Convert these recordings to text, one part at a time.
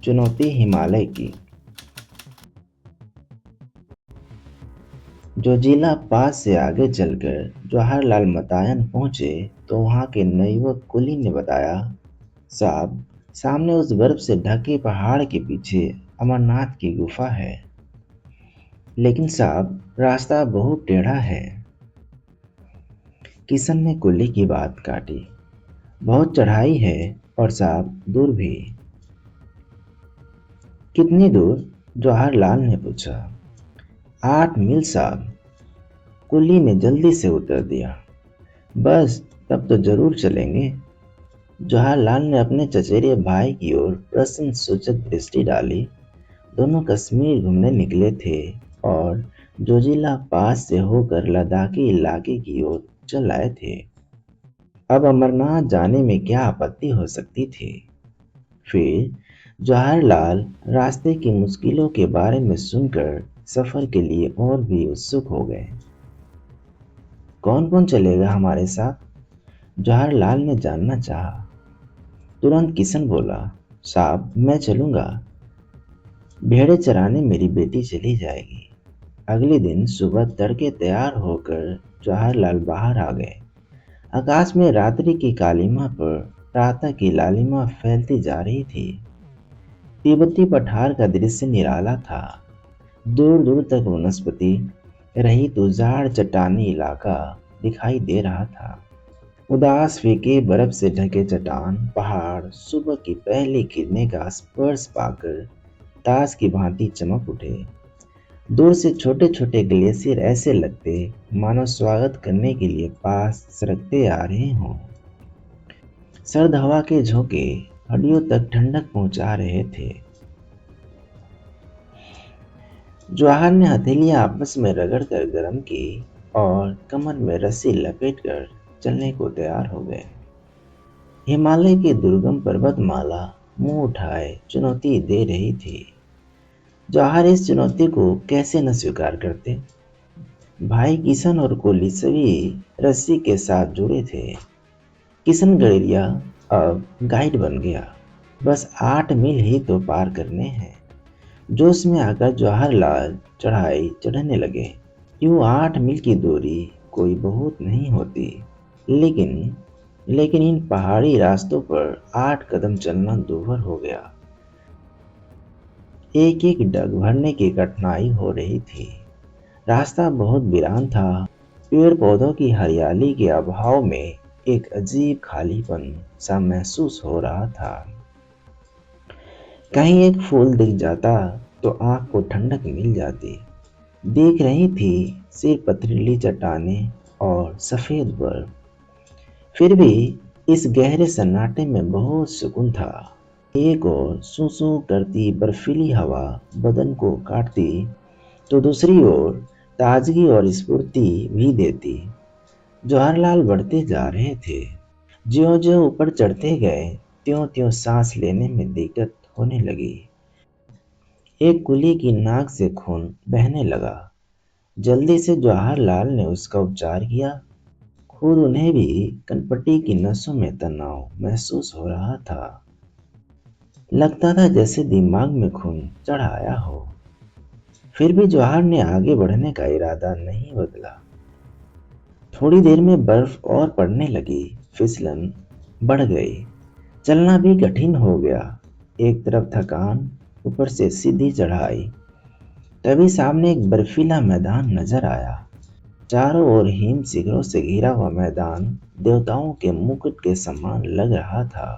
चुनौती हिमालय की। जोजिला पास से आगे चलकर जवाहरलाल मतायन पहुंचे तो वहां के नवयुवक कुली ने बताया, साहब, सामने उस बर्फ से ढके पहाड़ के पीछे अमरनाथ की गुफा है। लेकिन साहब, रास्ता बहुत टेढ़ा है। किशन ने कुली की बात काटी। बहुत चढ़ाई है और साहब दूर भी। कितनी दूर? जवाहरलाल ने पूछा। 8 मील साहब, कुली ने जल्दी से उत्तर दिया। बस, तब तो जरूर चलेंगे। जवाहरलाल ने अपने चचेरे भाई की ओर प्रश्न सूचक दृष्टि डाली। दोनों कश्मीर घूमने निकले थे और जोजिला पास से होकर लद्दाखी इलाके की ओर चल आए थे। अब अमरनाथ जाने में क्या आपत्ति हो सकती थी? फिर जवाहरलाल रास्ते की मुश्किलों के बारे में सुनकर सफर के लिए और भी उत्सुक हो गए। कौन कौन चलेगा हमारे साथ? जवाहरलाल ने जानना चाहा। तुरंत किशन बोला, साहब, मैं चलूंगा। भेड़ें चराने मेरी बेटी चली जाएगी। अगले दिन सुबह तड़के तैयार होकर जवाहरलाल बाहर आ गए। आकाश में रात्रि की कालिमा पर प्रातः की लालिमा फैलती जा रही थी। तिब्बती पठार का दृश्य निराला था। दूर दूर तक वनस्पति रहित उजाड़ चट्टानी इलाका दिखाई दे रहा था। उदास फीके बर्फ से ढके चट्टान पहाड़ सुबह की पहली किरणें का स्पर्श पाकर ताश की भांति चमक उठे। दूर से छोटे छोटे ग्लेशियर ऐसे लगते मानो स्वागत करने के लिए पास सरकते आ रहे हों। सर्द हवा के झोंके हड्डियों तक ठंडक पहुंचा रहे थे। जवाहर ने हथेलियां आपस में रगड़कर गर्म की और कमर में रस्सी लपेटकर चलने को तैयार हो गए। हिमालय की दुर्गम पर्वतमाला मुंह उठाए चुनौती दे रही थी। जवाहर इस चुनौती को कैसे न स्वीकार करते। भाई किशन और कोहली सभी रस्सी के साथ जुड़े थे। किशन गड़ेरिया अब गाइड बन गया। बस 8 मील ही तो पार करने हैं। जोश में आकर जवाहरलाल चढ़ाई चढ़ने लगे। यूं 8 मील की दूरी कोई बहुत नहीं होती, लेकिन इन पहाड़ी रास्तों पर 8 कदम चलना दूभर हो गया। एक एक डग भरने की कठिनाई हो रही थी। रास्ता बहुत वीरान था। पेड़ पौधों की हरियाली के अभाव में एक अजीब खालीपन सा महसूस हो रहा था। कहीं एक फूल दिख जाता तो आंख को ठंडक मिल जाती। दिख रही थी सिर्फ पथरीली चट्टानें और सफेद बर्फ। फिर भी इस गहरे सन्नाटे में बहुत सुकून था। एक ओर सूं सूं करती बर्फीली हवा बदन को काटती तो दूसरी ओर ताजगी और स्फूर्ति भी देती। जवाहरलाल बढ़ते जा रहे थे। ज्यों ज्यों ऊपर चढ़ते गए त्यों त्यों सांस लेने में दिक्कत होने लगी। एक कुली की नाक से खून बहने लगा। जल्दी से जवाहरलाल ने उसका उपचार किया। खुद उन्हें भी कनपटी की नसों में तनाव महसूस हो रहा था। लगता था जैसे दिमाग में खून चढ़ आया हो। फिर भी जवाहर ने आगे बढ़ने का इरादा नहीं बदला। थोड़ी देर में बर्फ और पड़ने लगी। फिसलन बढ़ गई। चलना भी कठिन हो गया। एक तरफ थकान, ऊपर से सीधी चढ़ाई। तभी सामने एक बर्फीला मैदान नजर आया। चारों ओर हिम शिखरों से घिरा हुआ मैदान देवताओं के मुकुट के समान लग रहा था।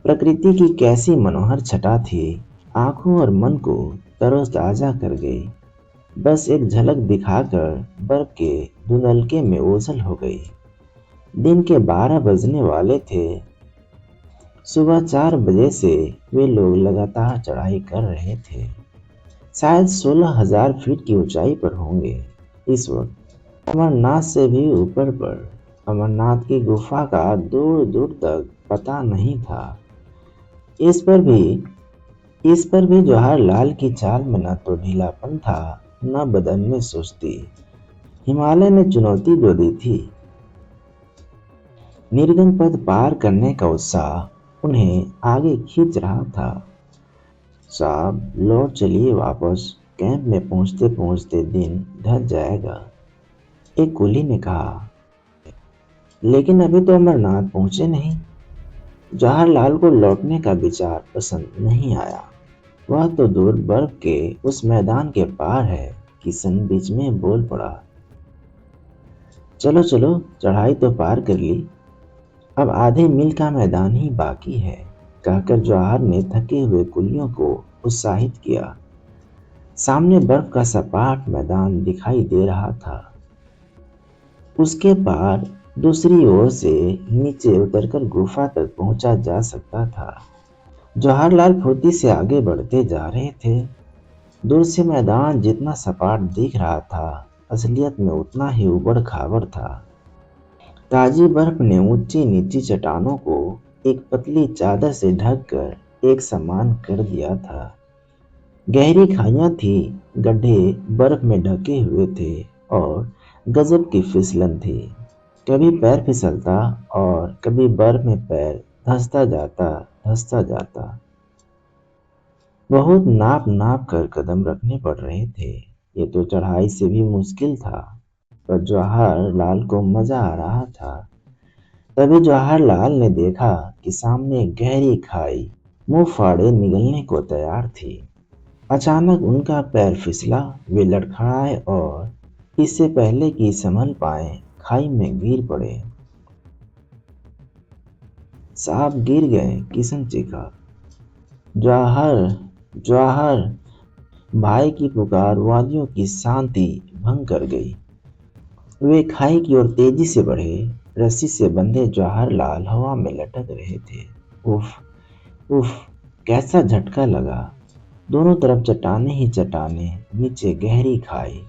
प्रकृति की कैसी मनोहर छटा थी, आंखों और मन को तरोताजा कर गई। बस एक झलक दिखाकर बर्फ के धुंधलके में ओझल हो गई। दिन के 12 बजने वाले थे। सुबह 4 बजे से वे लोग लगातार चढ़ाई कर रहे थे। शायद 16,000 फीट की ऊंचाई पर होंगे इस वक्त। अमरनाथ से भी ऊपर पर अमरनाथ की गुफा का दूर दूर तक पता नहीं था। इस पर भी जवाहरलाल की चाल में न तो ढीलापन था, न बदन में सुस्ती। हिमालय ने चुनौती जो दी थी। निर्गम पथ पार करने का उत्साह उन्हें आगे खींच रहा था। साहब लौट चलिए वापस, कैंप में पहुंचते पहुंचते दिन ढल जाएगा, एक कुली ने कहा। लेकिन अभी तो अमरनाथ पहुंचे नहीं। जवाहरलाल को लौटने का विचार पसंद नहीं आया। वह तो दूर बर्फ के उस मैदान के पार है। किशन बीच में बोल पड़ा। चलो चलो, चढ़ाई तो पार कर ली, अब आधे मील का मैदान ही बाकी है, कहकर जवाहर ने थके हुए कुलियों को उत्साहित किया। सामने बर्फ का सपाट मैदान दिखाई दे रहा था। उसके पार दूसरी ओर से नीचे उतरकर गुफा तक पहुंचा जा सकता था। जवाहरलाल फुर्ती से आगे बढ़ते जा रहे थे। दूर से मैदान जितना सपाट दिख रहा था, असलियत में उतना ही उबड़ खाबड़ था। ताजी बर्फ ने ऊंची नीची चट्टानों को एक पतली चादर से ढककर एक समान कर दिया था। गहरी खाइयां थी, गड्ढे बर्फ में ढके हुए थे और गजब की फिसलन थी। कभी पैर फिसलता और कभी बर्फ में पैर धंसता जाता। बहुत नाप नाप कर कदम रखने पड़ रहे थे। ये तो चढ़ाई से भी मुश्किल था, पर जवाहरलाल को मजा आ रहा था। तभी जवाहरलाल ने देखा कि सामने गहरी खाई मुंह फाड़े निगलने को तैयार थी। अचानक उनका पैर फिसला, वे लड़खड़ाए और इससे पहले कि संभल पाए खाई में गिर पड़े। साहब गिर गए, किशन चीखा। जवाहर जवाहर, भाई की पुकार वादियों की शांति भंग कर गई। वे खाई की ओर तेजी से बढ़े। रस्सी से बंधे जवाहरलाल हवा में लटक रहे थे। उफ उफ, कैसा झटका लगा। दोनों तरफ चट्टाने ही चट्टाने, नीचे गहरी खाई।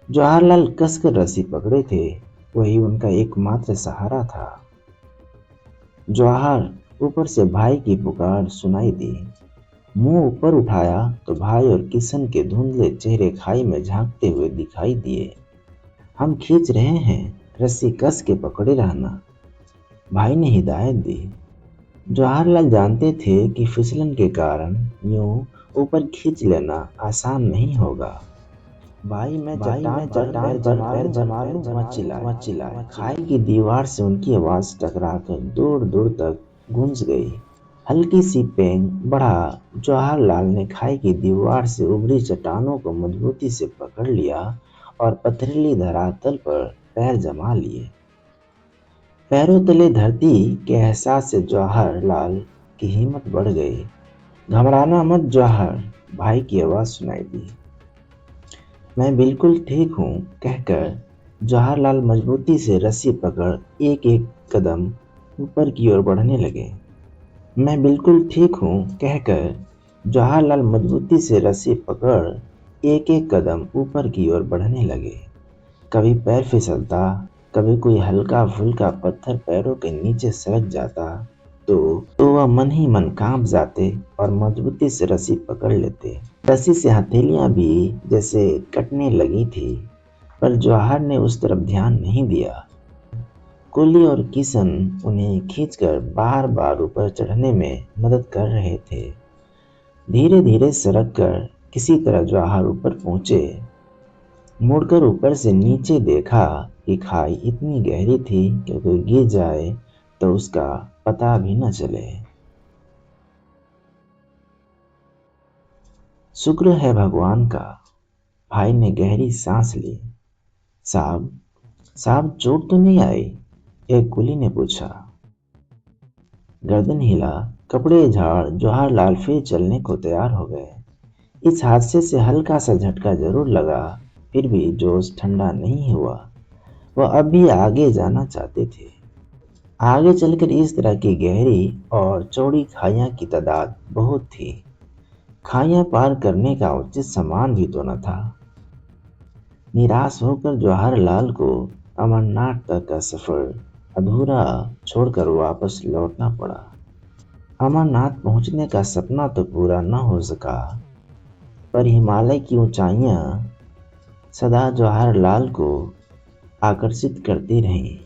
जवाहरलाल कसकर रस्सी पकड़े थे, वही उनका एकमात्र सहारा था। जवाहर, ऊपर से भाई की पुकार सुनाई दी। मुंह ऊपर उठाया तो भाई और किशन के धुंधले चेहरे खाई में झांकते हुए दिखाई दिए। हम खींच रहे हैं, रस्सी कस के पकड़े रहना, भाई ने हिदायत दी। जवाहरलाल जानते थे कि फिसलन के कारण यूं ऊपर खींच लेना आसान नहीं होगा। भाई मैं चट्टान पर पैर जमा लूं, मत चिल्लाए। खाई की दीवार से उनकी आवाज टकराकर दूर दूर तक गूंज गई। हल्की सी पेंग बढ़ा। जवाहरलाल ने खाई की दीवार से उभरी चट्टानों को मजबूती से पकड़ लिया और पथरीली धरातल पर पैर जमा लिए। पैरों तले धरती के एहसास से जवाहरलाल की हिम्मत बढ़ गई। घबराना मत जवाहर, भाई की आवाज सुनाई दी। मैं बिल्कुल ठीक हूँ, कहकर जवाहरलाल मजबूती से रस्सी पकड़ एक एक कदम ऊपर की ओर बढ़ने लगे। मैं बिल्कुल ठीक हूँ, कहकर जवाहरलाल मजबूती से रस्सी पकड़ एक एक कदम ऊपर की ओर बढ़ने लगे। कभी पैर फिसलता, कभी कोई हल्का फुल्का पत्थर पैरों के नीचे सरक जाता तो वह मन ही मन कांप जाते और मजबूती से रस्सी पकड़ लेते। रस्सी से हथेलियां भी जैसे कटने लगी थी, पर जवाहर ने उस तरफ ध्यान नहीं दिया। कुली और किशन उन्हें खींचकर बार बार ऊपर चढ़ने में मदद कर रहे थे। धीरे धीरे सरक कर किसी तरह जवाहर ऊपर पहुंचे। मुड़कर ऊपर से नीचे देखा कि खाई इतनी गहरी थी कि कोई गिर जाए तो उसका पता भी न चले। शुक्र है भगवान का, भाई ने गहरी सांस ली। साहब चोट तो नहीं आई? एक कुली ने पूछा। गर्दन हिला, कपड़े झाड़ जवाहरलाल फिर चलने को तैयार हो गए। इस हादसे से हल्का सा झटका जरूर लगा, फिर भी जोश ठंडा नहीं हुआ। वह अब भी आगे जाना चाहते थे। आगे चलकर इस तरह की गहरी और चौड़ी खाइयां की तादाद बहुत थी। खाइयां पार करने का उचित सामान भी तो न था। निराश होकर जवाहरलाल को अमरनाथ तक का सफर अधूरा छोड़कर वापस लौटना पड़ा। अमरनाथ पहुंचने का सपना तो पूरा न हो सका, पर हिमालय की ऊंचाइयां सदा जवाहरलाल को आकर्षित करती रहीं।